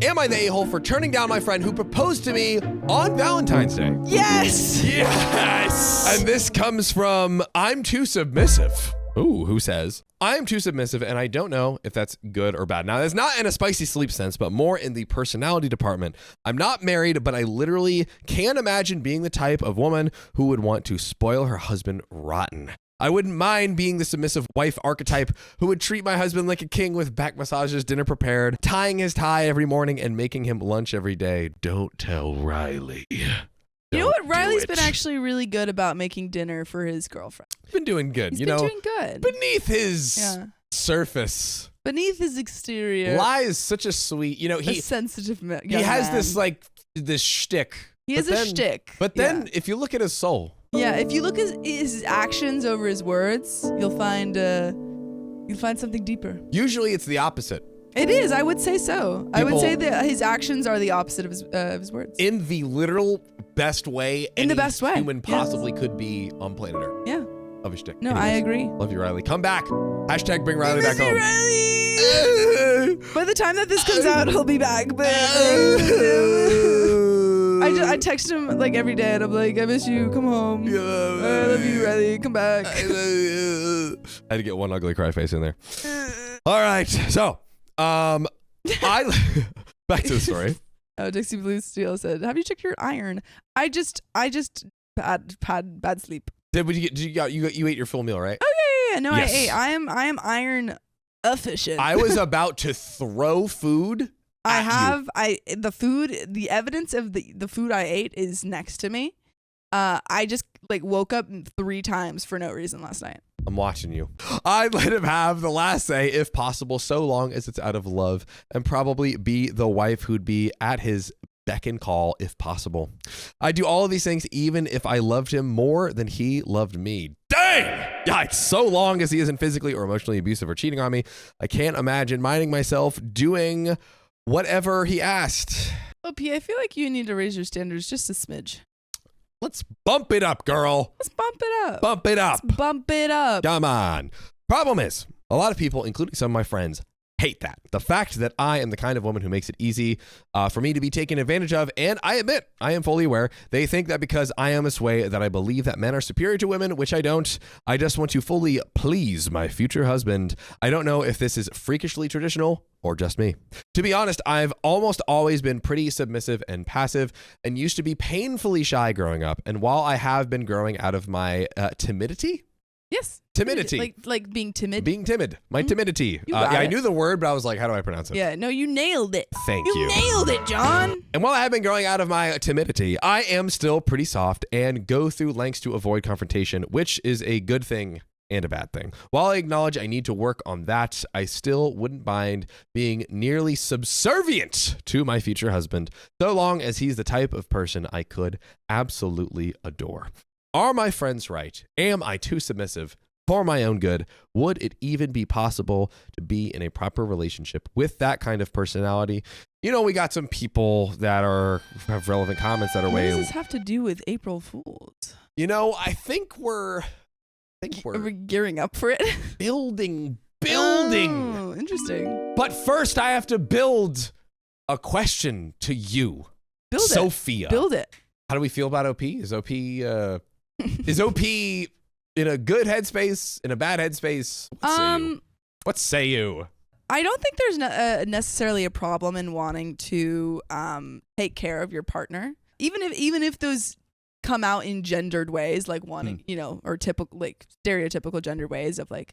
Am I the a-hole for turning down my friend who proposed to me on Valentine's Day? Yes! Yes! And this comes from I'm too submissive. Ooh, who says? I am too submissive and I don't know if that's good or bad. Now, that's not in a spicy sleep sense, but more in the personality department. I'm not married, but I literally can't imagine being the type of woman who would want to spoil her husband rotten. I wouldn't mind being the submissive wife archetype who would treat my husband like a king with back massages, dinner prepared, tying his tie every morning, and making him lunch every day. Don't tell Riley. You know what? Riley's been actually really good about making dinner for his girlfriend. He's been doing good. He's been doing good. Beneath his surface. Beneath his exterior. Lai is such a sweet, a sensitive he has man. this shtick. He has a shtick. But then if you look at his soul. Yeah, if you look at his actions over his words, you'll find something deeper. Usually it's the opposite. It is. I would say so. I would say that his actions are the opposite of his words. In the literal best way. In the best way. Human possibly could be on planet Earth. Yeah. Of a shtick. No, Anyways, I agree. Love you, Riley. Come back. Hashtag bring Riley back home. Riley! By the time that this comes out, he'll be back. But I text him like every day, and I'm like, I miss you. Come home. I love you, Riley. Come back. I had to get one ugly cry face in there. All right. So, back to the story. Oh, Dixie Blue Steel said, "Have you checked your iron?" I just had bad sleep. You ate your full meal, right? Oh yeah. No, yes. I ate. I am iron efficient. I was about to throw food. The evidence of the food I ate is next to me. I just woke up 3 times for no reason last night. I'm watching you. I'd let him have the last say if possible, so long as it's out of love, and probably be the wife who'd be at his beck and call if possible. I do all of these things even if I loved him more than he loved me. Dang! Yikes. So long as he isn't physically or emotionally abusive or cheating on me, I can't imagine minding myself doing whatever he asked. OP, I feel like you need to raise your standards just a smidge. Let's bump it up, girl. Let's bump it up. Bump it up. Let's bump it up. Come on. Problem is, a lot of people, including some of my friends, hate that. The fact that I am the kind of woman who makes it easy for me to be taken advantage of, and I admit, I am fully aware, they think that because I am this way that I believe that men are superior to women, which I don't. I just want to fully please my future husband. I don't know if this is freakishly traditional or just me. To be honest, I've almost always been pretty submissive and passive and used to be painfully shy growing up. And while I have been growing out of my timidity, yes. Timidity. Like being timid? Being timid. My timidity. I knew the word, but I was like, how do I pronounce it? Yeah, no, you nailed it. Thank you. You nailed it, John. And while I have been growing out of my timidity, I am still pretty soft and go through lengths to avoid confrontation, which is a good thing and a bad thing. While I acknowledge I need to work on that, I still wouldn't mind being nearly subservient to my future husband, so long as he's the type of person I could absolutely adore. Are my friends right? Am I too submissive? For my own good, would it even be possible to be in a proper relationship with that kind of personality? We got some people that have relevant comments that are way. What does this have to do with April Fools? I think we're gearing up for it. Building. Oh, interesting. But first, I have to build a question to you, Sophia. Build it. How do we feel about OP? Is OP in a good headspace, in a bad headspace? What say you? I don't think there's necessarily a problem in wanting to take care of your partner, even if those come out in gendered ways, like wanting, or typical, stereotypical gender ways of a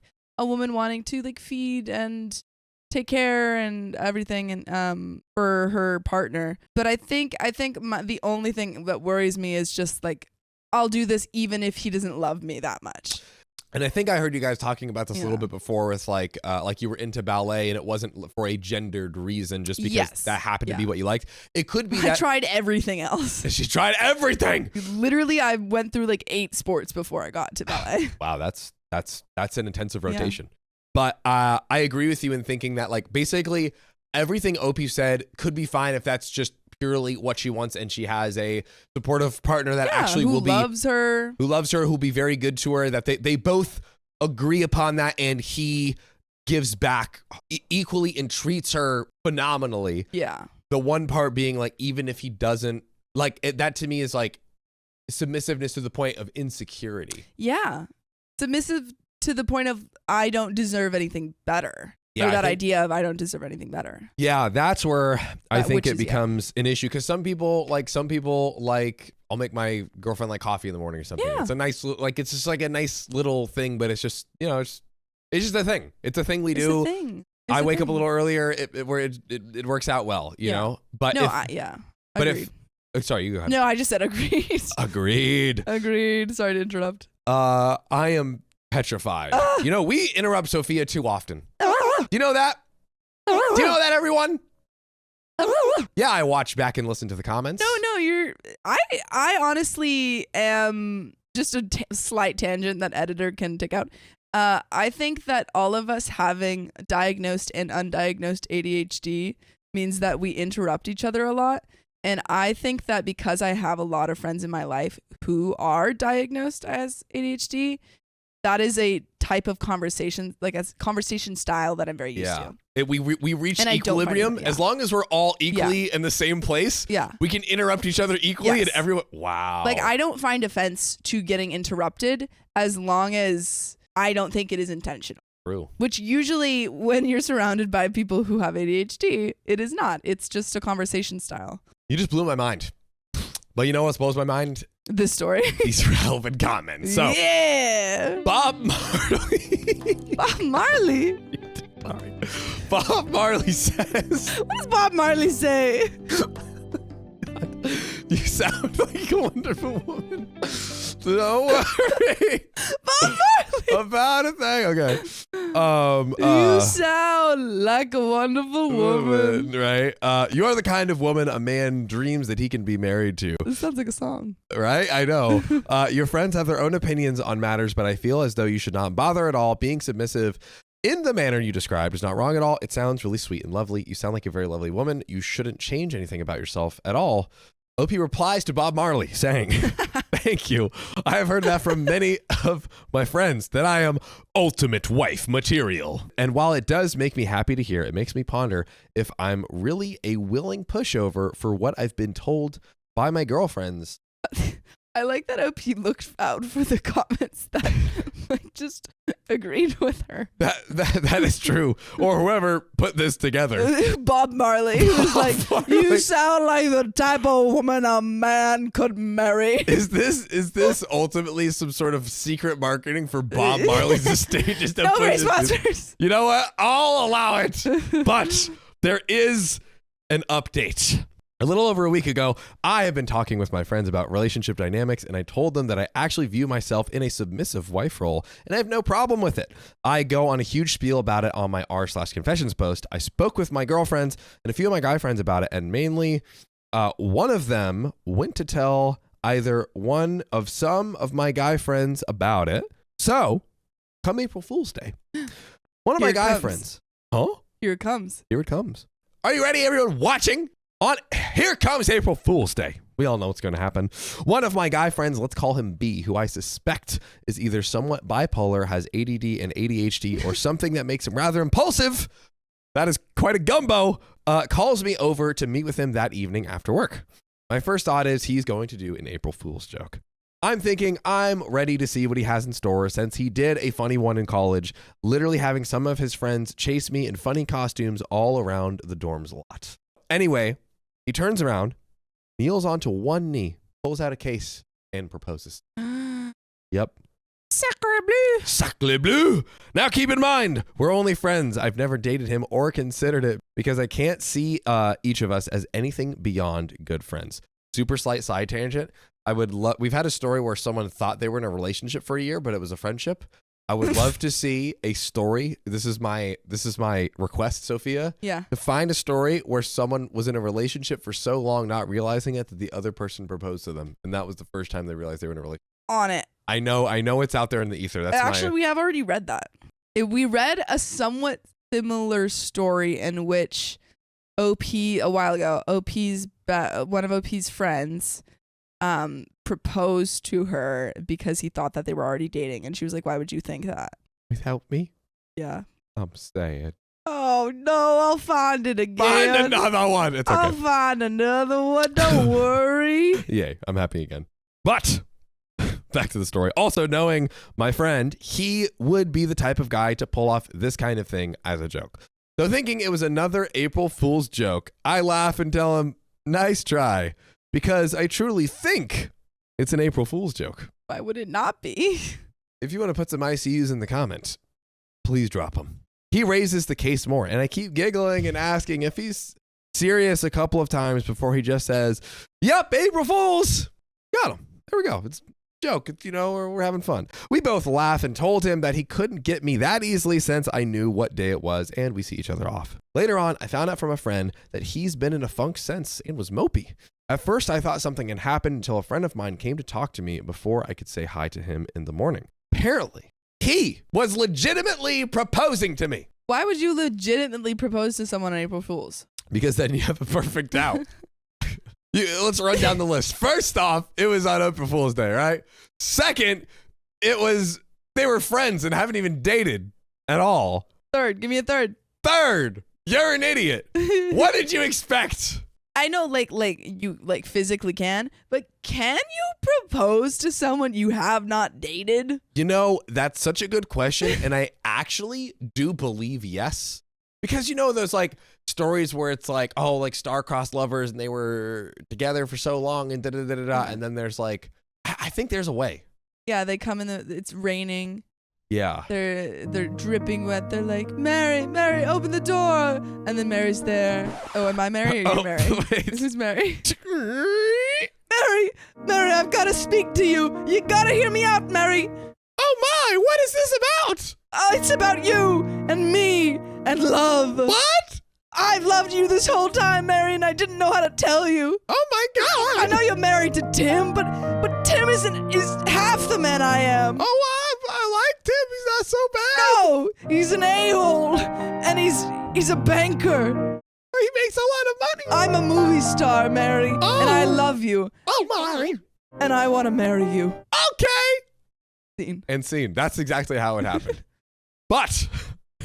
woman wanting to feed and take care and everything and for her partner. But I think the only thing that worries me is just I'll do this even if he doesn't love me that much. And I think I heard you guys talking about this a little bit before with like you were into ballet and it wasn't for a gendered reason, just because that happened to be what you liked. It could be that I tried everything else. She tried everything. Literally, I went through 8 sports before I got to ballet. Wow, that's an intensive rotation. Yeah. But I agree with you in thinking that basically everything OP said could be fine if that's just purely what she wants and she has a supportive partner that actually who loves her, who'll be very good to her, that they both agree upon that and he gives back equally and treats her phenomenally. Yeah. the one part being like, even if he doesn't like it, that to me is like submissiveness to the point of insecurity. Yeah. Submissive to the point of I don't deserve anything better. Yeah, or that idea of I don't deserve anything better. Yeah, that's where I think it becomes an issue, because some people like I'll make my girlfriend like coffee in the morning or something. Yeah. It's a nice it's just like a nice little thing, but it's just it's just a thing. It's a thing we do. It's a thing. I wake up a little earlier. It works out well, you know. But no, but agreed. if sorry, you go ahead. No, I just said agreed. Agreed. Sorry to interrupt. I am petrified. We interrupt Sophia too often. Do you know that? Do you know that, everyone? Yeah, I watch back and listen to the comments. No, I honestly am just a slight tangent that editor can take out. I think that all of us having diagnosed and undiagnosed ADHD means that we interrupt each other a lot. And I think that because I have a lot of friends in my life who are diagnosed as ADHD, that is a type of conversation, like a conversation style that I'm very used to. We reach equilibrium as long as we're all equally in the same place. Yeah, we can interrupt each other equally, and everyone. Wow. Like I don't find offense to getting interrupted as long as I don't think it is intentional. True. Which usually, when you're surrounded by people who have ADHD, it is not. It's just a conversation style. You just blew my mind. But you know what blows my mind? This story. These relevant comments. So, yeah. Bob Marley. Bob Marley? Sorry. Bob Marley says. What does Bob Marley say? You sound like a wonderful woman. Don't worry. Bob Marley. About a thing. Okay. You sound like a wonderful woman. Right? You are the kind of woman a man dreams that he can be married to. This sounds like a song. Right? I know. Your friends have their own opinions on matters, but I feel as though you should not bother at all. Being submissive in the manner you described is not wrong at all. It sounds really sweet and lovely. You sound like a very lovely woman. You shouldn't change anything about yourself at all. OP replies to Bob Marley saying, thank you. I have heard that from many of my friends that I am ultimate wife material. And while it does make me happy to hear, it makes me ponder if I'm really a willing pushover for what I've been told by my girlfriends. I like that OP looked out for the comments that like just agreed with her. That is true. Or whoever put this together. Bob Marley was like, Marley. You sound like the type of woman a man could marry. Is this ultimately some sort of secret marketing for Bob Marley's estate? Just to no sponsors. You know what? I'll allow it. But there is an update. A little over a week ago, I have been talking with my friends about relationship dynamics, and I told them that I actually view myself in a submissive wife role, and I have no problem with it. I go on a huge spiel about it on my r/confessions post. I spoke with my girlfriends and a few of my guy friends about it, and mainly one of them went to tell either some of my guy friends about it. So, come April Fool's Day, one of my guy friends. Huh? Here it comes. Here it comes. Are you ready, everyone watching? Here comes April Fool's Day. We all know what's going to happen. One of my guy friends, let's call him B, who I suspect is either somewhat bipolar, has ADD and ADHD, or something that makes him rather impulsive. That is quite a gumbo. Calls me over to meet with him that evening after work. My first thought is he's going to do an April Fool's joke. I'm thinking I'm ready to see what he has in store, since he did a funny one in college, literally having some of his friends chase me in funny costumes all around the dorms lot. Anyway, he turns around, kneels onto one knee, pulls out a case, and proposes. Yep. Sacre bleu. Sacre bleu. Now keep in mind, we're only friends. I've never dated him or considered it because I can't see each of us as anything beyond good friends. Super slight side tangent. We've had a story where someone thought they were in a relationship for a year, but it was a friendship. I would love to see a story. This is my request, Sophia. Yeah. To find a story where someone was in a relationship for so long, not realizing it, that the other person proposed to them, and that was the first time they realized they were in a relationship. On it. I know it's out there in the ether. We have already read that. We read a somewhat similar story in which OP a while ago. One of OP's friends proposed to her because he thought that they were already dating, and she was like, why would you think that? Without me? Yeah. I'm saying. Oh, Oh, no, I'll find it again. Find another one. It's okay. I'll find another one. Don't worry. Yay, I'm happy again. But back to the story. Also, knowing my friend, he would be the type of guy to pull off this kind of thing as a joke. So thinking it was another April Fool's joke, I laugh and tell him, nice try, because I truly think it's an April Fool's joke. Why would it not be? If you want to put some ICUs in the comments, please drop them. He raises the case more, and I keep giggling and asking if he's serious a couple of times before he just says, yep, April Fools. Got him. There we go. It's a joke. It's, we're having fun. We both laugh and told him that he couldn't get me that easily since I knew what day it was, and we see each other off. Later on, I found out from a friend that he's been in a funk since and was mopey. At first, I thought something had happened until a friend of mine came to talk to me before I could say hi to him in the morning. Apparently, he was legitimately proposing to me. Why would you legitimately propose to someone on April Fool's? Because then you have a perfect out. Let's run down the list. First off, it was on April Fool's Day, right? Second, they were friends and haven't even dated at all. Third, give me a third. Third, you're an idiot. What did you expect? I know, like you physically can, but can you propose to someone you have not dated? That's such a good question, and I actually do believe yes. Because those stories where it's star-crossed lovers and they were together for so long and da-da-da-da-da, and then there's I think there's a way. Yeah, they come in, it's raining. Yeah. They're dripping wet. They're like, Mary, open the door. And then Mary's there. Oh, am I Mary or you Mary? Who's Mary? Mary, I've got to speak to you. You got to hear me out, Mary. Oh my, what is this about? Oh, it's about you and me and love. What? I've loved you this whole time, Mary, and I didn't know how to tell you. Oh my God. I know you're married to Tim, but Tim is half the man I am. Oh, I like Tim. He's not so bad. No, he's an a-hole, and he's a banker. He makes a lot of money. I'm a movie star, Mary, and I love you. Oh my. And I want to marry you. Okay. Scene. That's exactly how it happened. But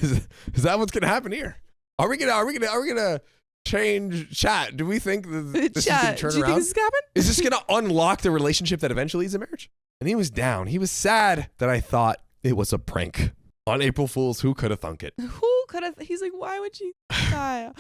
is that what's gonna happen here? Are we gonna change chat? Do we think that this is gonna turn do you around? think this is gonna happen? Is this gonna unlock the relationship that eventually is a marriage? And he was down. He was sad that I thought it was a prank. On April Fool's, who could have thunk it? Who could have? He's like, why would you? I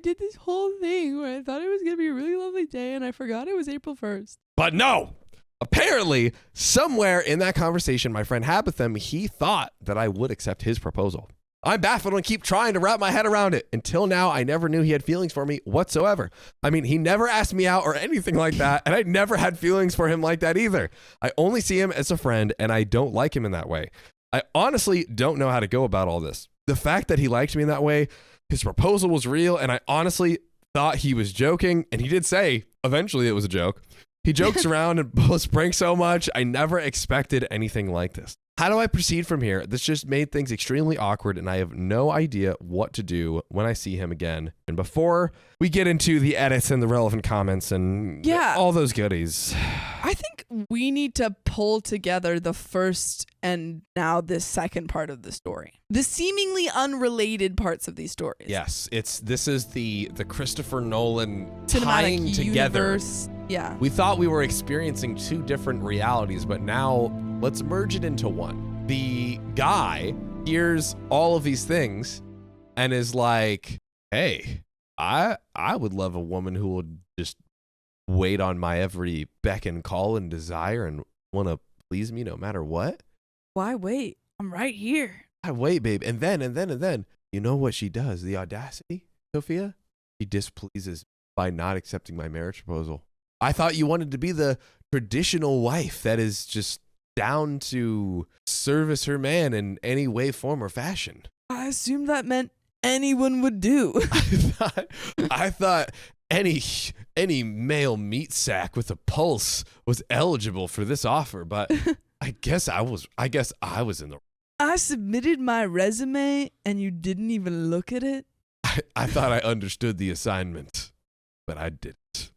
did this whole thing where I thought it was gonna be a really lovely day, and I forgot it was April 1st. But no. Apparently, somewhere in that conversation my friend had with him, he thought that I would accept his proposal. I'm baffled and keep trying to wrap my head around it. Until now, I never knew he had feelings for me whatsoever. I mean, he never asked me out or anything like that, and I never had feelings for him like that either. I only see him as a friend, and I don't like him in that way. I honestly don't know how to go about all this. The fact that he liked me in that way, his proposal was real, and I honestly thought he was joking, and he did say eventually it was a joke. He jokes around and pulls pranks so much. I never expected anything like this. How do I proceed from here? This just made things extremely awkward, and I have no idea what to do when I see him again. And before we get into the edits and the relevant comments and all those goodies, I think we need to pull together the first and now this second part of the story. The seemingly unrelated parts of these stories. Yes, this is the Christopher Nolan cinematic tying together. Universe. Yeah. We thought we were experiencing two different realities, but now let's merge it into one. The guy hears all of these things and is like, hey, I would love a woman who will just wait on my every beck and call and desire and want to please me no matter what. Why wait? I'm right here. I wait, babe. And then, you know what she does? The audacity, Sophia? She displeases by not accepting my marriage proposal. I thought you wanted to be the traditional wife that is just down to service her man in any way, form, or fashion. I assumed that meant anyone would do. I thought any male meat sack with a pulse was eligible for this offer, but I guess I was in the. I submitted my resume and you didn't even look at it. I thought I understood the assignment, but I didn't.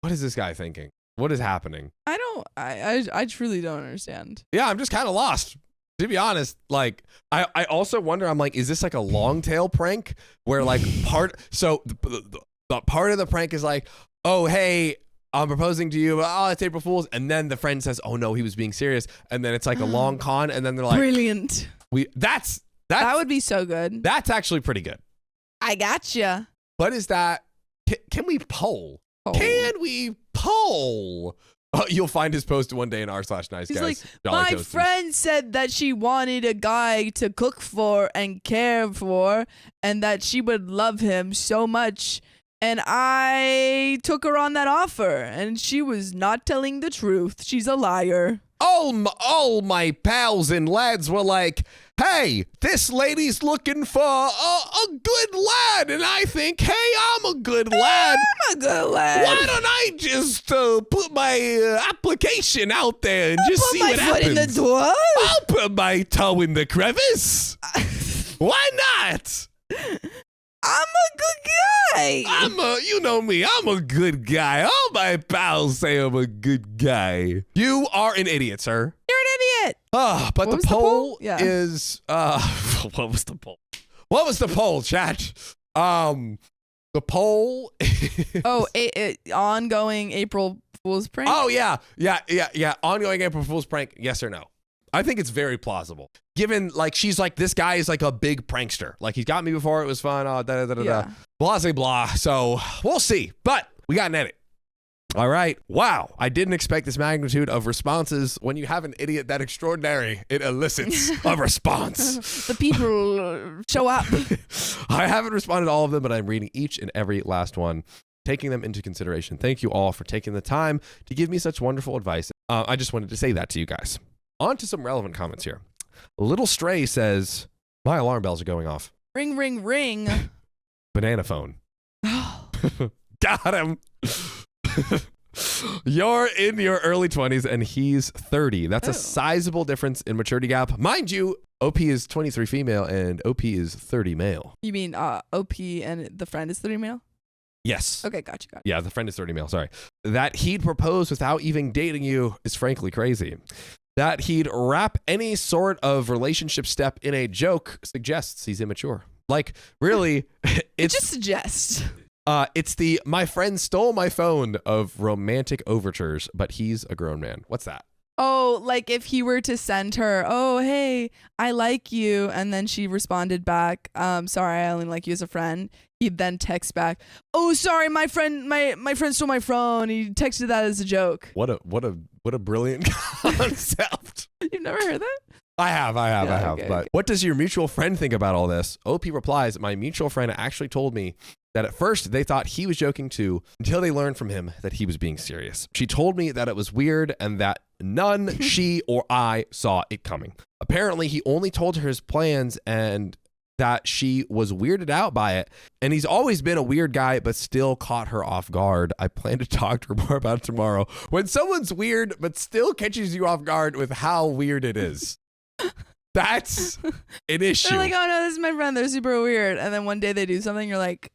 What is this guy thinking? What is happening? I truly don't understand. Yeah, I'm just kind of lost. To be honest, like I also wonder, I'm like, is this like a long tail prank where like the part of the prank is like, oh, hey, I'm proposing to you. Oh, it's April Fool's. And then the friend says, oh no, he was being serious. And then it's like a long con. And then they're like, brilliant. That would be so good. That's actually pretty good. I gotcha. What is that? Can we poll? Can we poll? You'll find his post one day in r/nice He's guys. like, Jolly my Toasters. friend said that she wanted a guy to cook for and care for, and that she would love him so much. And I took her on that offer, and she was not telling the truth. She's a liar. All my pals and lads were like, hey, this lady's looking for a good lad. And I think, hey, I'm a good lad. I'm a good lad. Why don't I just put my application out there and just see what happens? Put my foot in the door. I'll put my toe in the crevice. Why not? I'm a good guy. You know me, I'm a good guy. All my pals say I'm a good guy. You are an idiot, sir. You're an idiot. But the poll Yeah. is, what was the poll? What was the poll, chat? The poll. Ongoing April Fool's prank. Oh, yeah. Ongoing April Fool's prank, yes or no? I think it's very plausible. Given, like, she's like, this guy is like a big prankster. Like, he's got me before, it was fun, Yeah. blah, blah, blah. So, we'll see. But we got an edit. All right. Wow. I didn't expect this magnitude of responses. When you have an idiot that extraordinary, it elicits a response. The people show up. I haven't responded to all of them, but I'm reading each and every last one, taking them into consideration. Thank you all for taking the time to give me such wonderful advice. I just wanted to say that to you guys. On to some relevant comments here. Little Stray says, my alarm bells are going off. Ring, ring, ring. Banana phone. Got him. You're in your early 20s and he's 30. That's a sizable difference in maturity gap. Mind you, OP is 23 female and OP is 30 male. You mean OP and the friend is 30 male? Yes. Okay, gotcha. Yeah, the friend is 30 male, sorry. That he'd propose without even dating you is frankly crazy. That he'd wrap any sort of relationship step in a joke suggests he's immature. Like, really, It just suggests. It's the my friend stole my phone of romantic overtures, but he's a grown man. What's that? Oh, like if he were to send her, oh, hey, I like you. And then she responded back, sorry, I only like you as a friend. He'd then text back, oh, sorry, my friend stole my phone. He texted that as a joke. What a brilliant concept. You've never heard that? I have. Okay, But okay. what does your mutual friend think about all this? OP replies, my mutual friend actually told me that at first they thought he was joking too until they learned from him that he was being serious. She told me that it was weird and that none she or I saw it coming. Apparently, he only told her his plans and that she was weirded out by it. And he's always been a weird guy, but still caught her off guard. I plan to talk to her more about it tomorrow. When someone's weird, but still catches you off guard with how weird it is. That's an issue. They're like, oh no, this is my friend. They're super weird. And then one day they do something. You're like,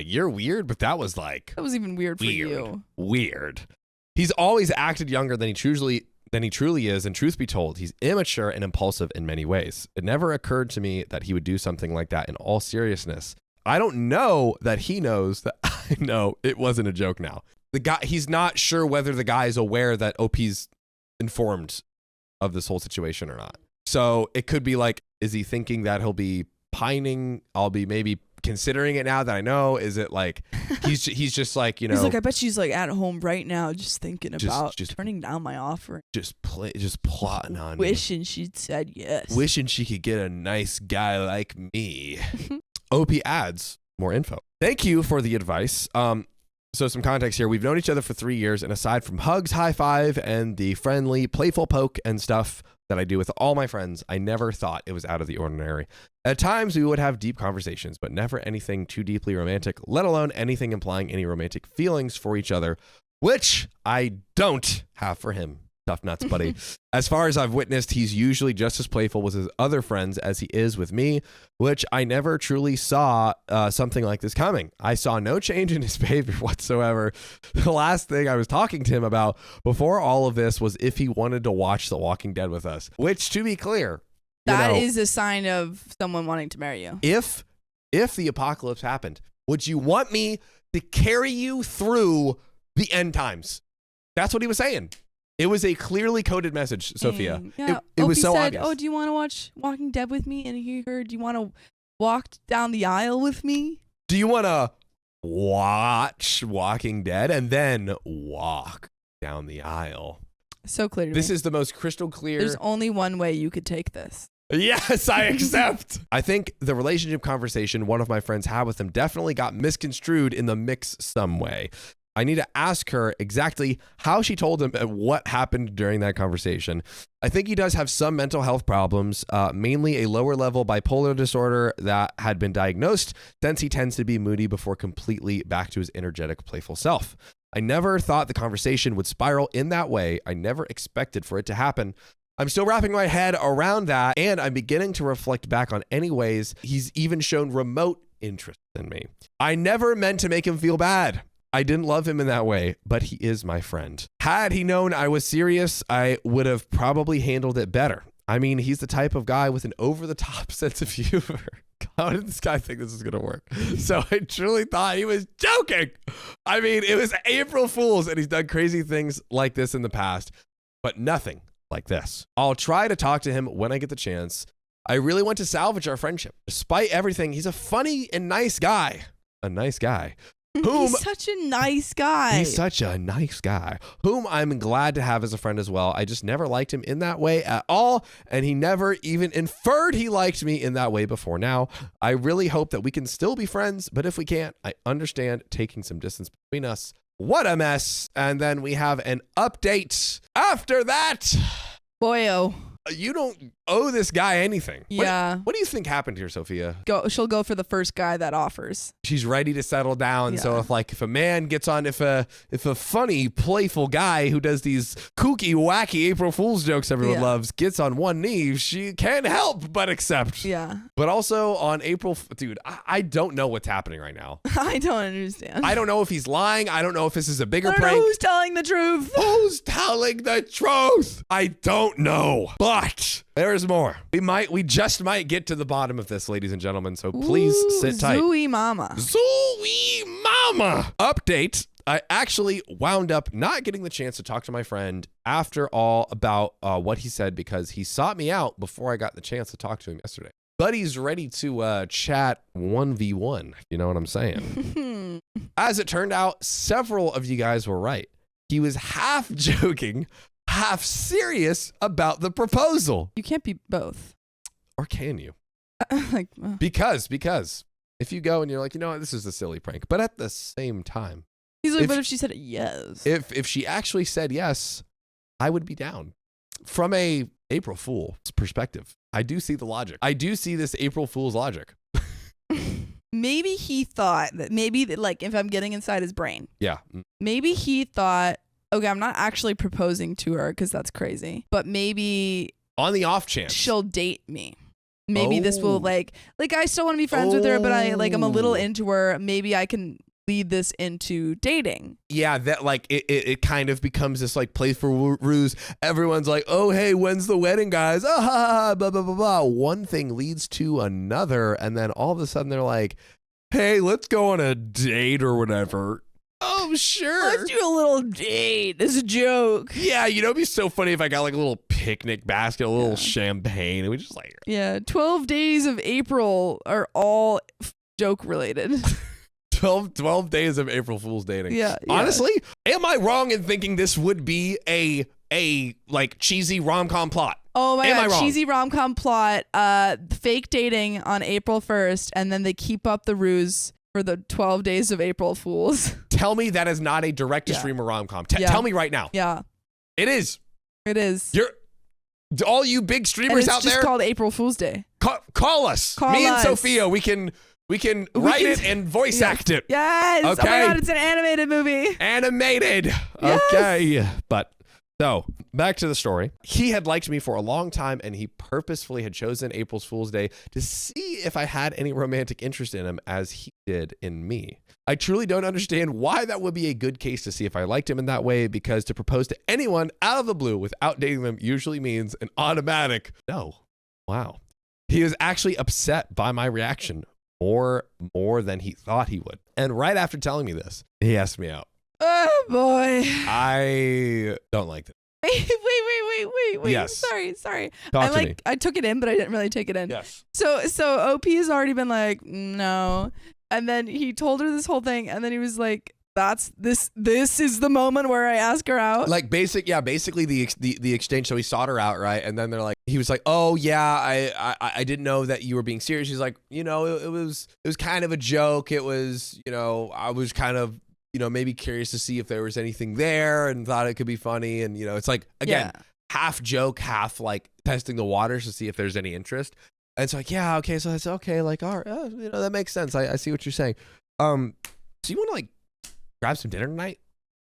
you're weird, but that was like that was even weird for you. Weird. He's always acted younger than he truly is, and truth be told, he's immature and impulsive in many ways. It never occurred to me that he would do something like that in all seriousness. I don't know that he knows that I know it wasn't a joke now. The guy, he's not sure whether the guy is aware that OP's informed of this whole situation or not. So it could be like, is he thinking that he'll be pining? I'll be maybe considering it now that I know. Is it like he's just like, you know, he's like, I bet she's like at home right now just thinking about just turning down my offer, just plotting on wishing she'd said yes, wishing she could get a nice guy like me. OP adds more info. Thank you for the advice. So some context here. We've known each other for 3 years, and aside from hugs, high five, and the friendly, playful poke and stuff that I do with all my friends, I never thought it was out of the ordinary. At times, we would have deep conversations, but never anything too deeply romantic, let alone anything implying any romantic feelings for each other, which I don't have for him. Tough nuts, buddy. As far as I've witnessed, he's usually just as playful with his other friends as he is with me, which I never truly saw something like this coming. I saw no change in his behavior whatsoever. The last thing I was talking to him about before all of this was if he wanted to watch The Walking Dead with us, which, to be clear, That is a sign of someone wanting to marry you. If the apocalypse happened, would you want me to carry you through the end times? That's what he was saying. It was a clearly coded message, Sophia. Yeah, it was so said, obvious. "Oh, do you want to watch Walking Dead with me?" And he heard, "Do you want to walk down the aisle with me?" Do you want to watch Walking Dead and then walk down the aisle? So clear to This me. is the most crystal clear. There's only one way you could take this. Yes, I accept. I think the relationship conversation one of my friends had with him definitely got misconstrued in the mix some way. I need to ask her exactly how she told him and what happened during that conversation. I think he does have some mental health problems, mainly a lower level bipolar disorder that had been diagnosed, since he tends to be moody before completely back to his energetic, playful self. I never thought the conversation would spiral in that way. I never expected for it to happen. I'm still wrapping my head around that, and I'm beginning to reflect back on any ways he's even shown remote interest in me. I never meant to make him feel bad. I didn't love him in that way, but he is my friend. Had he known I was serious, I would have probably handled it better. I mean, he's the type of guy with an over-the-top sense of humor. How did this guy think this is going to work? So I truly thought he was joking. I mean, it was April Fool's, and he's done crazy things like this in the past, but nothing like this. I'll try to talk to him when I get the chance. I really want to salvage our friendship. Despite everything, he's a funny and nice guy. A nice guy. He's such a nice guy. He's such a nice guy, whom I'm glad to have as a friend as well. I just never liked him in that way at all, and he never even inferred he liked me in that way before now. I really hope that we can still be friends, but if we can't, I understand taking some distance between us. What a mess. And then we have an update after that. Boyo. You don't owe this guy anything. Yeah. What do you think happened here, Sophia? She'll go for the first guy that offers. She's ready to settle down. Yeah. So if a man gets on, if a funny, playful guy who does these kooky, wacky April Fool's jokes everyone loves gets on one knee, she can't help but accept. Yeah. But also on dude, I don't know what's happening right now. I don't understand. I don't know if he's lying. I don't know if this is a bigger I don't prank. know who's telling the truth. Who's telling the truth? I don't know. But there's more. We just might get to the bottom of this, ladies and gentlemen. So please sit tight. Zooey mama. Zooey mama. Update. I actually wound up not getting the chance to talk to my friend after all about what he said, because he sought me out before I got the chance to talk to him yesterday. But he's ready to chat 1v1. You know what I'm saying? As it turned out, several of you guys were right. He was half joking, half serious about the proposal. You can't be both. Or can you? Like, Because if you go and you're like, you know what, this is a silly prank. But at the same time, he's like, what if she said yes? If she actually said yes, I would be down. From a April Fool's perspective, I do see the logic. I do see this April Fool's logic. Maybe he thought that like if I'm getting inside his brain. Yeah. Maybe he thought, okay, I'm not actually proposing to her because that's crazy, but maybe on the off chance she'll date me. Maybe this will like I still want to be friends with her, but I'm a little into her. Maybe I can lead this into dating. Yeah, that it kind of becomes this like playful ruse. Everyone's like, oh, hey, when's the wedding, guys? Blah, blah, blah, blah. One thing leads to another. And then all of a sudden they're like, hey, let's go on a date or whatever. Oh, sure. Let's do a little date. It's a joke. Yeah, it'd be so funny if I got like a little picnic basket, a little champagne, and we just like... Yeah, 12 days of April are all joke related. 12 days of April Fool's dating. Yeah. Honestly, am I wrong in thinking this would be a like cheesy rom-com plot? Oh my God, cheesy rom-com plot, fake dating on April 1st, and then they keep up the ruse for the 12 days of April Fools. Tell me that is not a direct-to-streamer rom-com. Tell me right now. Yeah. It is. It is. All you big streamers out there. It's just called April Fool's Day. Call us. Me and Sophia, we can write it and voice act it. Yes. Okay. Oh my God, it's an animated movie. Animated. Yes. Okay. But so back to the story. He had liked me for a long time, and he purposefully had chosen April Fool's Day to see if I had any romantic interest in him as he did in me. I truly don't understand why that would be a good case to see if I liked him in that way, because to propose to anyone out of the blue without dating them usually means an automatic no. Wow. He was actually upset by my reaction more than he thought he would. And right after telling me this, he asked me out. Oh boy. I don't like this. Wait. Yes. Sorry. Talk to me. I took it in, but I didn't really take it in. Yes. So OP has already been like, no. And then he told her this whole thing, and then he was like, this is the moment where I ask her out. Like basically the exchange. So he sought her out, right? And then they're like, he was like, oh yeah, I didn't know that you were being serious. He's like, it was kind of a joke. It was, I was kind of, maybe curious to see if there was anything there and thought it could be funny. And, it's like, again, half joke, half like testing the waters to see if there's any interest. And it's like, yeah, okay. So that's okay. Like, all right, that makes sense. I see what you're saying. So you want to like grab some dinner tonight?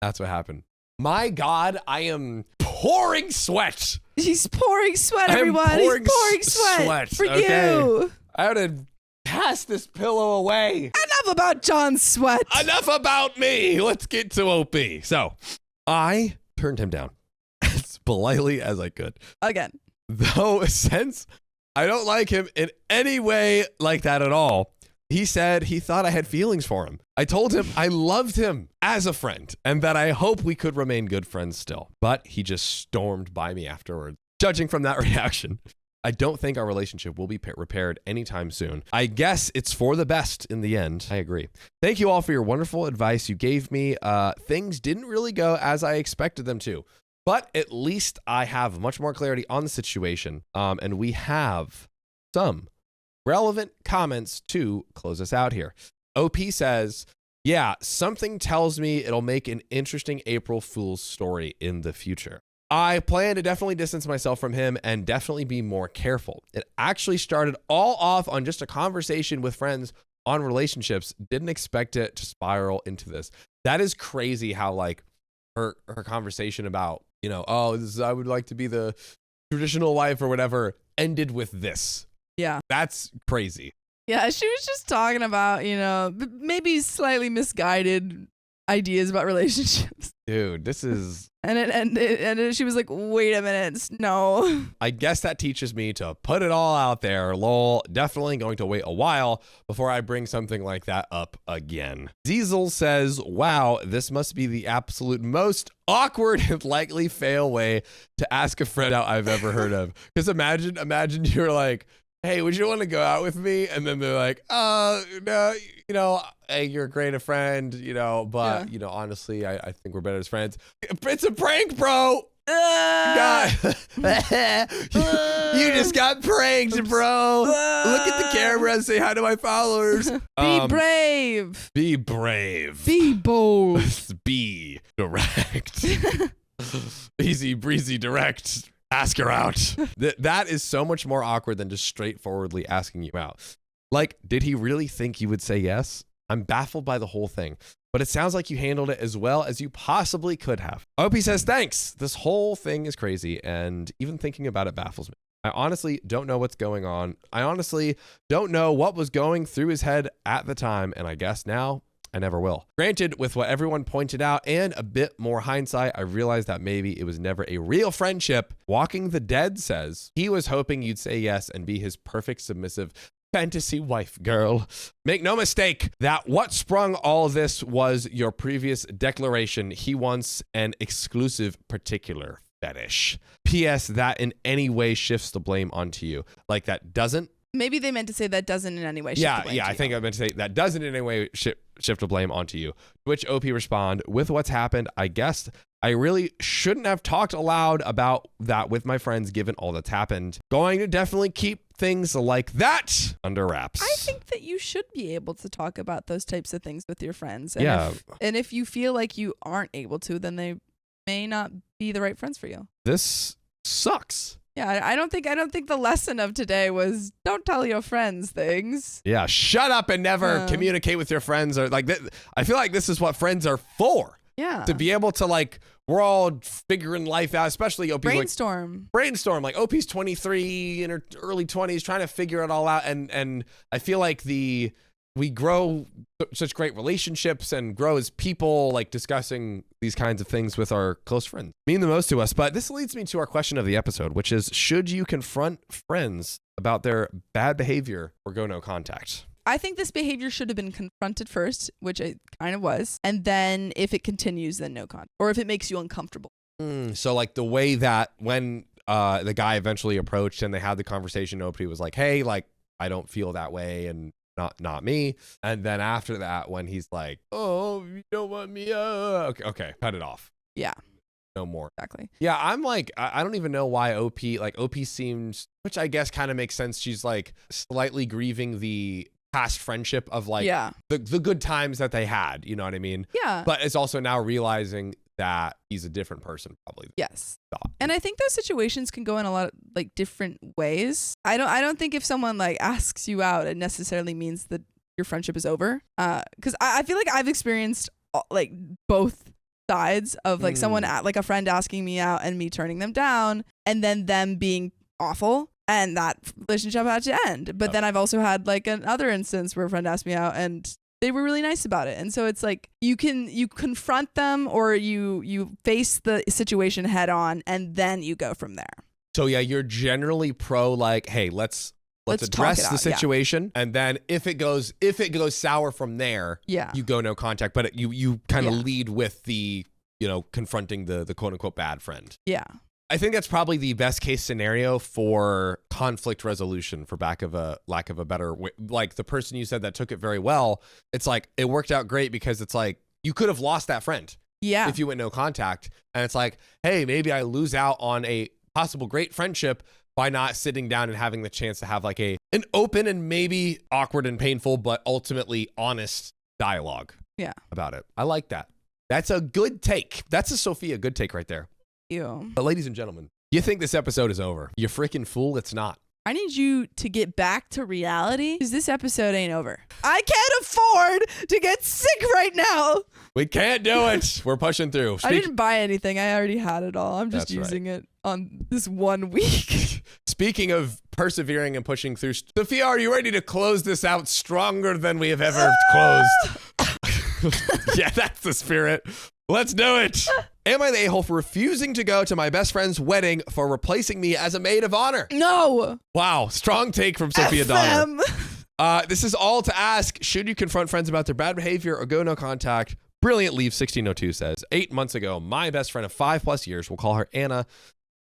That's what happened. My God, I am pouring sweat. He's pouring sweat, everyone. He's pouring sweat for you. I had to pass this pillow away. Enough about John's sweat. Enough about me. Let's get to OP. So I turned him down as politely as I could. Again. Though since I don't like him in any way like that at all, he said he thought I had feelings for him. I told him I loved him as a friend and that I hope we could remain good friends still. But he just stormed by me afterwards. Judging from that reaction, I don't think our relationship will be repaired anytime soon. I guess it's for the best in the end. I agree. Thank you all for your wonderful advice you gave me. Things didn't really go as I expected them to, but at least I have much more clarity on the situation. And we have some relevant comments to close us out here. OP says, yeah, something tells me it'll make an interesting April Fool's story in the future. I plan to definitely distance myself from him and definitely be more careful. It actually started all off on just a conversation with friends on relationships. Didn't expect it to spiral into this. That is crazy how like her conversation about, I would like to be the traditional wife or whatever ended with this. Yeah. That's crazy. Yeah, she was just talking about, maybe slightly misguided ideas about relationships. Dude, this is... And she was like, wait a minute, no. I guess that teaches me to put it all out there. Lol, definitely going to wait a while before I bring something like that up again. Diesel says, wow, this must be the absolute most awkward and likely fail way to ask a friend out I've ever heard of. Because imagine you're like, hey, would you want to go out with me? And then they're like, no, hey, you're a great friend, but, honestly, I think we're better as friends. It's a prank, bro. God. You just got pranked, bro. Look at the camera and say hi to my followers. Be brave. Be brave. Be bold. Be direct. Easy breezy direct. Ask her out. That is so much more awkward than just straightforwardly asking you out. Like, did he really think you would say yes? I'm baffled by the whole thing, but it sounds like you handled it as well as you possibly could have. Opie says, thanks. This whole thing is crazy, and even thinking about it baffles me. I honestly don't know what's going on. I honestly don't know what was going through his head at the time, and I guess now I never will. Granted, with what everyone pointed out and a bit more hindsight, I realized that maybe it was never a real friendship. Walking the Dead says, he was hoping you'd say yes and be his perfect submissive fantasy wife, girl. Make no mistake that what sprung all this was your previous declaration. He wants an exclusive particular fetish. P.S. that in any way shifts the blame onto you. Like that doesn't. Maybe they meant to say that doesn't in any way shift the blame I think I meant to say that doesn't in any way shift the blame onto you. To which OP respond, with what's happened, I guess I really shouldn't have talked aloud about that with my friends given all that's happened. Going to definitely keep things like that under wraps. I think that you should be able to talk about those types of things with your friends. And yeah. If you feel like you aren't able to, then they may not be the right friends for you. This sucks. Yeah, I don't think the lesson of today was don't tell your friends things. Yeah, shut up and never communicate with your friends or like I feel like this is what friends are for. Yeah. To be able to like we're all figuring life out, especially OP's brainstorm. Like OP's 23 in her early 20s trying to figure it all out and I feel like we grow such great relationships and grow as people, like discussing these kinds of things with our close friends mean the most to us. But this leads me to our question of the episode, which is, should you confront friends about their bad behavior or go no contact. I think this behavior should have been confronted first, which it kind of was. And then if it continues, then no contact. Or if it makes you uncomfortable. So like the way that when the guy eventually approached and they had the conversation, nobody was like, hey, like, I don't feel that way and not me. And then after that, when he's like, oh, you don't want me. Okay, cut it off. Yeah. No more. Exactly. Yeah, I'm like, I don't even know why OP seems, which I guess kind of makes sense. She's like slightly grieving the past friendship of like the good times that they had. You know what I mean? Yeah. But it's also now realizing that he's a different person probably. Yes. And I think those situations can go in a lot of like different ways. I don't think if someone like asks you out, it necessarily means that your friendship is over. Because I feel like I've experienced like both sides of like someone like a friend asking me out and me turning them down and then them being awful and that relationship had to end. But then I've also had like another instance where a friend asked me out and they were really nice about it. And so it's like you confront them or you face the situation head on and then you go from there. So yeah, you're generally pro like, hey, let's address the situation, and then if it goes sour from there, you go no contact. But you kind of lead with the confronting the quote unquote bad friend. Yeah, I think that's probably the best case scenario for conflict resolution, for lack of a better way. Like the person you said that took it very well, it's like it worked out great because it's like you could have lost that friend. Yeah, if you went no contact, and it's like, hey, maybe I lose out on a possible great friendship by not sitting down and having the chance to have like an open and maybe awkward and painful, but ultimately honest dialogue about it. I like that. That's a good take. That's a Sophia good take right there. Ew. But ladies and gentlemen, you think this episode is over. You freaking fool, it's not. I need you to get back to reality because this episode ain't over. I can't afford to get sick right now. We can't do it. We're pushing through. I didn't buy anything. I already had it all. I'm just using it on this 1 week. Speaking of persevering and pushing through, Sophia, are you ready to close this out stronger than we have ever closed? Yeah, that's the spirit. Let's do it. Am I the a-hole for refusing to go to my best friend's wedding for replacing me as a maid of honor? No. Wow, strong take from Sophia Donner. This is all to ask, should you confront friends about their bad behavior or go no contact? Brilliant Leave 1602 says, 8 months ago, my best friend of 5+ years, we'll call her Anna,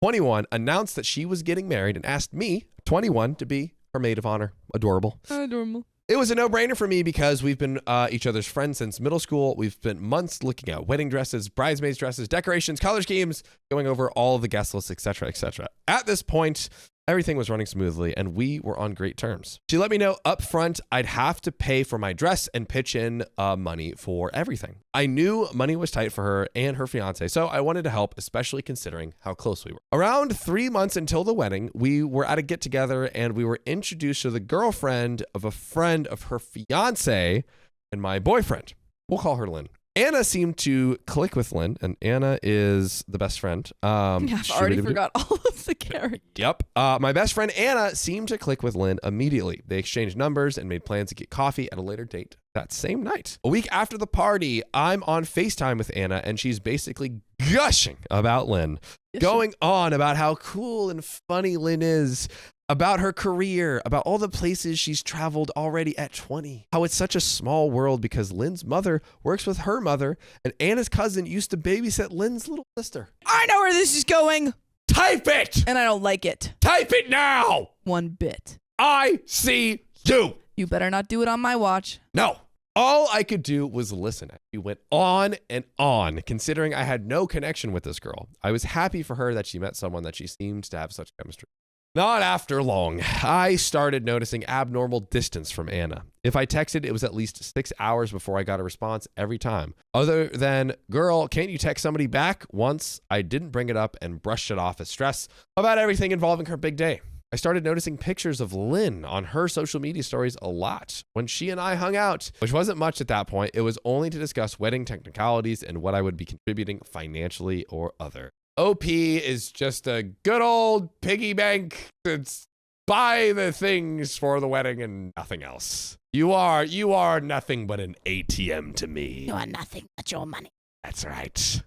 21, announced that she was getting married and asked me, 21, to be her maid of honor. Adorable. Adorable. It was a no-brainer for me because we've been each other's friends since middle school. We've spent months looking at wedding dresses, bridesmaids dresses, decorations, color schemes, going over all of the guest lists, etc., etc. At this point, everything was running smoothly and we were on great terms. She let me know up front I'd have to pay for my dress and pitch in money for everything. I knew money was tight for her and her fiance, so I wanted to help, especially considering how close we were. Around 3 months until the wedding, we were at a get-together and we were introduced to the girlfriend of a friend of her fiance and my boyfriend. We'll call her Lynn. Anna seemed to click with Lynn, and Anna is the best friend. I've already forgot all of the characters. Yep. My best friend Anna seemed to click with Lynn immediately. They exchanged numbers and made plans to get coffee at a later date that same night. A week after the party, I'm on FaceTime with Anna, and she's basically gushing about Lynn, going on about how cool and funny Lynn is, about her career, about all the places she's traveled already at 20, how it's such a small world because Lynn's mother works with her mother, and Anna's cousin used to babysit Lynn's little sister. I know where this is going. Type it! And I don't like it. Type it now! 1 bit. I see you. You better not do it on my watch. No. All I could do was listen. She went on and on, considering I had no connection with this girl. I was happy for her that she met someone that she seemed to have such chemistry. Not after long, I started noticing abnormal distance from Anna. If I texted, it was at least 6 hours before I got a response every time. Other than, girl, can't you text somebody back? Once, I didn't bring it up and brushed it off as stress about everything involving her big day. I started noticing pictures of Lynn on her social media stories a lot when she and I hung out, which wasn't much at that point. It was only to discuss wedding technicalities and what I would be contributing financially or other. OP is just a good old piggy bank that's buy the things for the wedding and nothing else. You are nothing but an ATM to me. You are nothing but your money. That's right.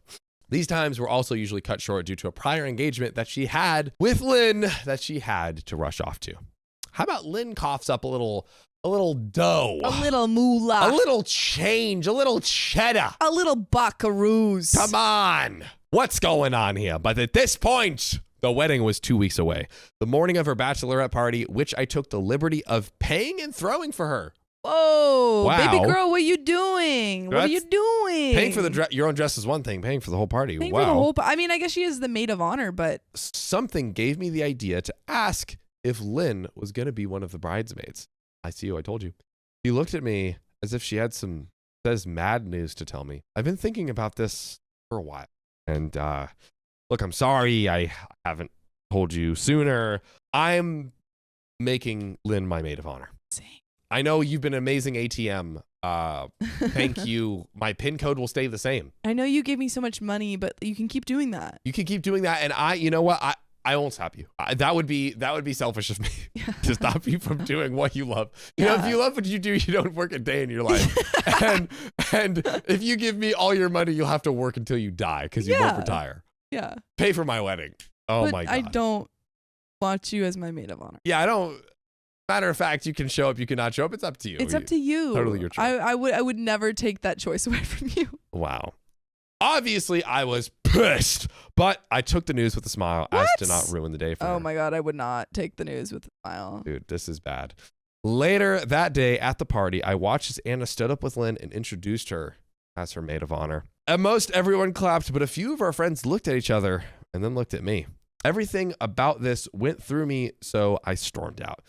These times were also usually cut short due to a prior engagement that she had with Lynn that she had to rush off to. How about Lynn coughs up a little dough, A little moolah. a little change, a little cheddar. A little buckaroos. Come on. What's going on here? But at this point, the wedding was 2 weeks away. The morning of her bachelorette party, which I took the liberty of paying and throwing for her. Whoa, Wow. baby girl, what are you doing? What are you doing? Paying for your own dress is one thing. Paying for the whole party. Paying wow. for the whole. I mean, I guess she is the maid of honor, but Something gave me the idea to ask if Lynn was going to be one of the bridesmaids. I see you. I told you. She looked at me as if she had some mad news to tell me. I've been thinking about this for a while. And look, I'm sorry I haven't told you sooner. I'm making Lynn my maid of honor. I know you've been an amazing ATM. Thank you. My PIN code will stay the same. I know you gave me so much money, but you can keep doing that. You can keep doing that. And you know what? I won't stop you. That would be selfish of me to stop you from doing what you love. You know, if you love what you do, you don't work a day in your life. and if you give me all your money, you'll have to work until you die because you won't retire. Yeah. Pay for my wedding. Oh but my God. I don't want you as my maid of honor. Yeah, I don't. Matter of fact, you can show up, you cannot show up. It's up to you. It's up to you. Totally your choice. I would never take that choice away from you. Wow. Obviously, I was pissed, but I took the news with a smile as to not ruin the day for her. Oh my God, I would not take the news with a smile. Dude, this is bad. Later that day at the party, I watched as Anna stood up with Lynn and introduced her as her maid of honor. At most, everyone clapped, but a few of our friends looked at each other and then looked at me. Everything about this went through me, so I stormed out.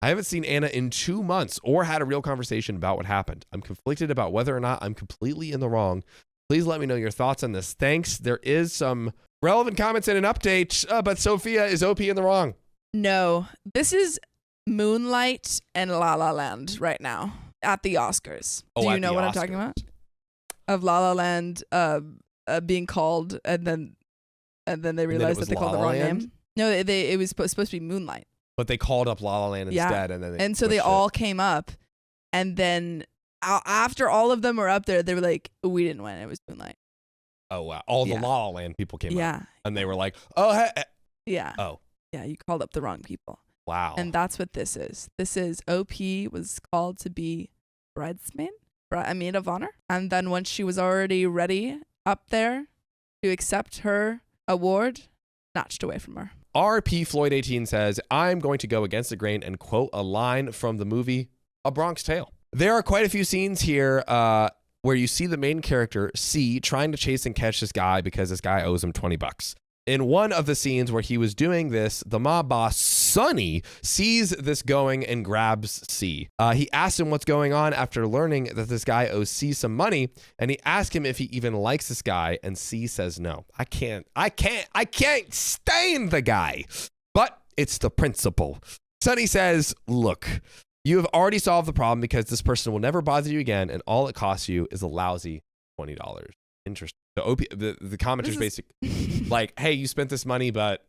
I haven't seen Anna in 2 months or had a real conversation about what happened. I'm conflicted about whether or not I'm completely in the wrong. Please let me know your thoughts on this. Thanks. There is some relevant comments and an update, but Sophia, is OP in the wrong? No, this is Moonlight and La La Land right now at the Oscars. Do you know what I'm talking about? Of La La Land being called and then they realized that they called the wrong name. No, it was supposed to be Moonlight. But they called up La La Land instead, and so they all came up, and then after all of them were up there, they were like, "We didn't win. It was Moonlight." Oh wow! All the La La Land people came up, and they were like, "Oh hey, yeah, oh yeah, you called up the wrong people." Wow! And that's what this is. This is OP was called to be bridesmaid, a maid of honor, and then once she was already ready up there to accept her award, snatched away from her. RP Floyd 18 says, I'm going to go against the grain and quote a line from the movie A Bronx Tale. There are quite a few scenes here where you see the main character, C, trying to chase and catch this guy because this guy owes him $20. In one of the scenes where he was doing this, the mob boss, Sonny, sees this going and grabs C. He asks him what's going on after learning that this guy owes C some money, and he asks him if he even likes this guy, and C says no. I can't stand the guy. But it's the principle. Sonny says, look, you have already solved the problem because this person will never bother you again, and all it costs you is a lousy $20. Interesting. The commenter's basic, like, hey, you spent this money, but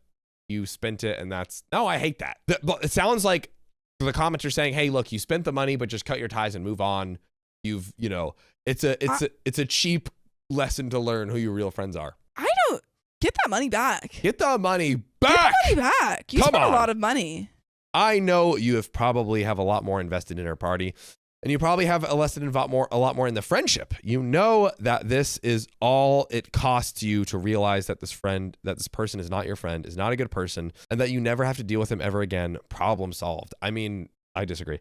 you spent it, and no, I hate that. It sounds like the commenter saying, hey, look, you spent the money, but just cut your ties and move on. It's a cheap lesson to learn who your real friends are. I don't get that money back. Get the money back. Get the money back. You spent a lot of money. I know you probably have a lot more invested in our party. And you probably have a lot more in the friendship. You know that this is all it costs you to realize that this person is not your friend, is not a good person, and that you never have to deal with him ever again. Problem solved. I mean, I disagree.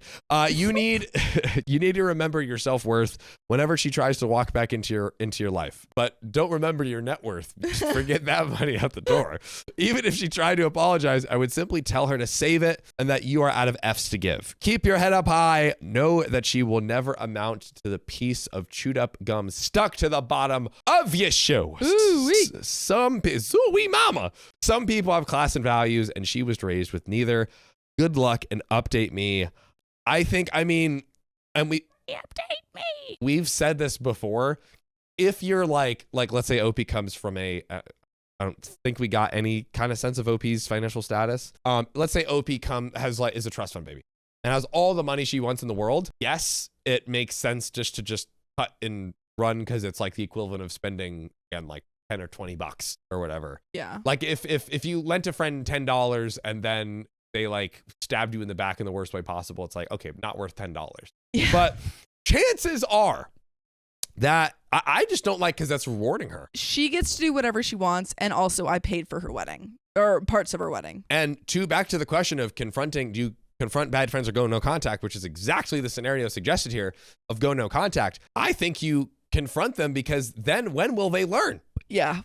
You need to remember your self-worth whenever she tries to walk back into your life. But don't remember your net worth. Just forget that money out the door. Even if she tried to apologize, I would simply tell her to save it and that you are out of F's to give. Keep your head up high. Know that she will never amount to the piece of chewed up gum stuck to the bottom of your shoe. Ooh-wee. Ooh-wee mama. Some people have class and values, and she was raised with neither. Good luck and update me. Update me. We've said this before. If you're like let's say OP comes from I don't think we got any kind of sense of OP's financial status. Let's say OP is a trust fund baby and has all the money she wants in the world. Yes, it makes sense just to cut and run because it's like the equivalent of spending again like $10 or $20 or whatever. Yeah. Like if you lent a friend $10 and then they like stabbed you in the back in the worst way possible, it's like, okay, not worth $10. Yeah. But chances are that I just don't like, because that's rewarding her. She gets to do whatever she wants, and also I paid for her wedding, or parts of her wedding. And back to the question of confronting, do you confront bad friends or go no contact, which is exactly the scenario suggested here of go no contact. I think you confront them, because then when will they learn? Yeah.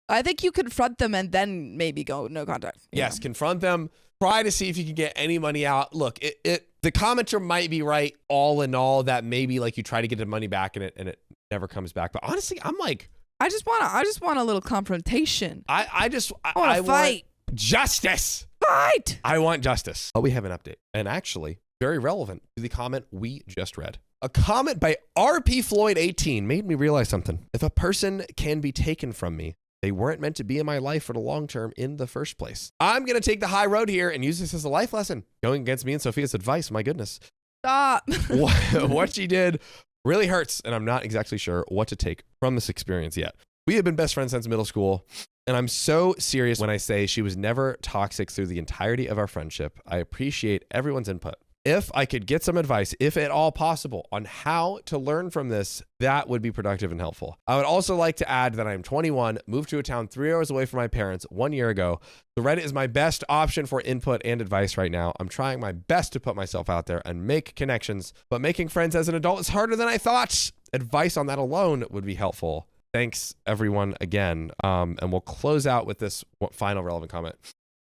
I think you confront them and then maybe go no contact. Yes, confront them. Try to see if you can get any money out. Look, the commenter might be right all in all, that maybe like you try to get the money back and it never comes back. But honestly, I'm like, I just want a little confrontation. I want to fight. Want justice. Fight. I want justice. Oh, we have an update, and actually very relevant to the comment we just read. A comment by RP Floyd 18 made me realize something. If a person can be taken from me, they weren't meant to be in my life for the long term in the first place. I'm going to take the high road here and use this as a life lesson. Going against me and Sophia's advice, my goodness. Stop. What she did really hurts, and I'm not exactly sure what to take from this experience yet. We have been best friends since middle school, and I'm so serious when I say she was never toxic through the entirety of our friendship. I appreciate everyone's input. If I could get some advice, if at all possible, on how to learn from this, that would be productive and helpful. I would also like to add that I'm 21, moved to a town 3 hours away from my parents 1 year ago. So Reddit is my best option for input and advice right now. I'm trying my best to put myself out there and make connections, but making friends as an adult is harder than I thought. Advice on that alone would be helpful. Thanks, everyone, again. And we'll close out with this final relevant comment.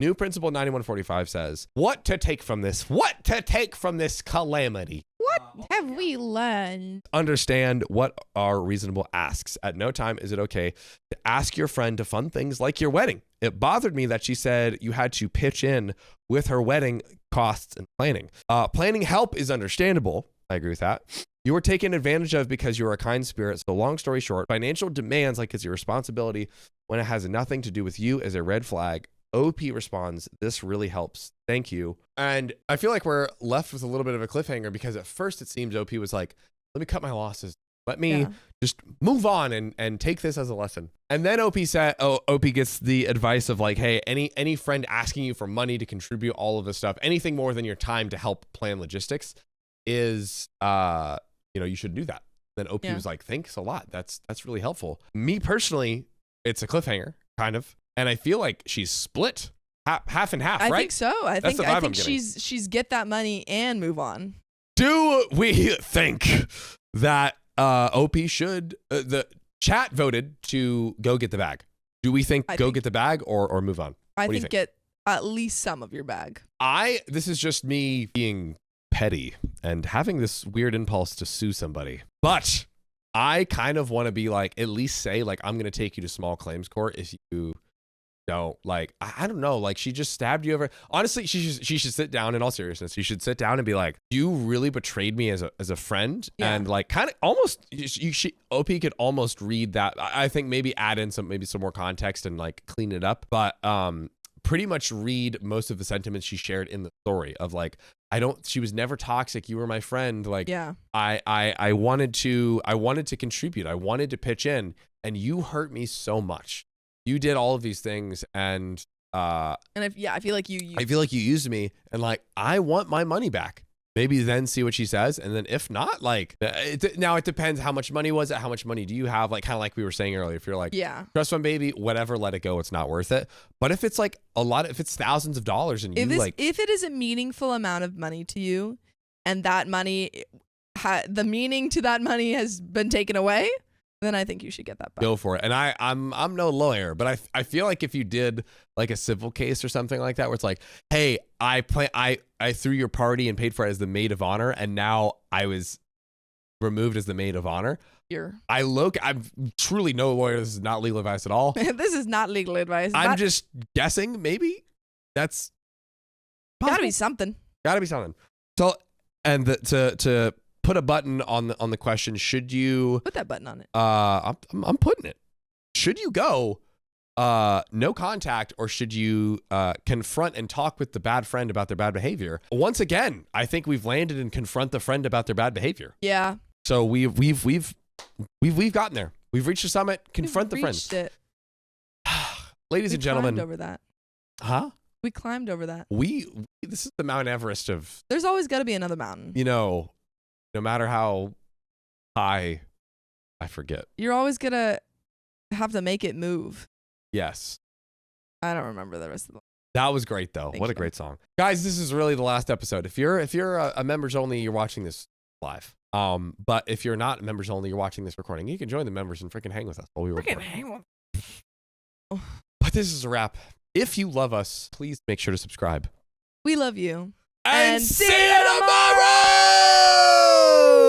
New Principal 9145 says, what to take from this? What to take from this calamity? What have we learned? Understand what are reasonable asks. At no time is it okay to ask your friend to fund things like your wedding. It bothered me that she said you had to pitch in with her wedding costs and planning. Planning help is understandable. I agree with that. You were taken advantage of because you're a kind spirit. So long story short, financial demands like it's your responsibility when it has nothing to do with you is a red flag. OP responds, this really helps. Thank you. And I feel like we're left with a little bit of a cliffhanger, because at first it seems OP was like, let me cut my losses. Let me just move on and take this as a lesson. And then OP gets the advice of like, hey, any friend asking you for money to contribute all of this stuff, anything more than your time to help plan logistics is, you should do that. Then OP was like, thanks a lot. That's really helpful. Me personally, it's a cliffhanger, kind of. And I feel like she's split half and half, right? I think so. I think getting. she's get that money and move on. Do we think that OP should, the chat voted to go get the bag? Do we think get the bag or move on? I think get at least some of your bag. This is just me being petty and having this weird impulse to sue somebody. But I kind of want to be like, at least say like, I'm going to take you to small claims court if you don't, like, I don't know, like she just stabbed you over. Honestly, she should sit down. In all seriousness, you should sit down and be like, you really betrayed me as a friend. And like kind of almost OP could almost read that. I think maybe add in some more context and like clean it up, but pretty much read most of the sentiments she shared in the story of like, she was never toxic. You were my friend. Like, I wanted to contribute. I wanted to pitch in, and you hurt me so much. You did all of these things, and I feel like you used me, and like I want my money back. Maybe then see what she says, and then if not, like now it depends how much money was it, how much money do you have, like kind of like we were saying earlier. If you're like trust fund baby, whatever, let it go. It's not worth it. But if it's like if it's thousands of dollars, and if it is a meaningful amount of money to you, and that money, the meaning to that money has been taken away, then I think you should get that back. Go for it. And I'm no lawyer, but I feel like if you did like a civil case or something like that, where it's like, hey, I threw your party and paid for it as the maid of honor, and now I was removed as the maid of honor. I'm truly no lawyer. This is not legal advice at all. This is not legal advice. I'm just guessing. Maybe that's possible. Gotta be something. So, and to put a button on the question, should you put that button on it? I'm putting it. Should you go no contact, or should you confront and talk with the bad friend about their bad behavior? Once again, I think we've landed in confront the friend about their bad behavior. Yeah. So we've gotten there. We've reached the summit. Confront the friend. It. Ladies and gentlemen. Over that. Huh? We climbed over that. This is the Mount Everest of, There's always got to be another mountain. no matter how high, I forget. You're always going to have to make it move. Yes. I don't remember the rest of the. That was great though. What a great song. Guys, this is really the last episode. If you're a members only, you're watching this live. But if you're not members only, you're watching this recording, you can join the members and freaking hang with us while we record. But this is a wrap. If you love us, please make sure to subscribe. We love you. And see you tomorrow!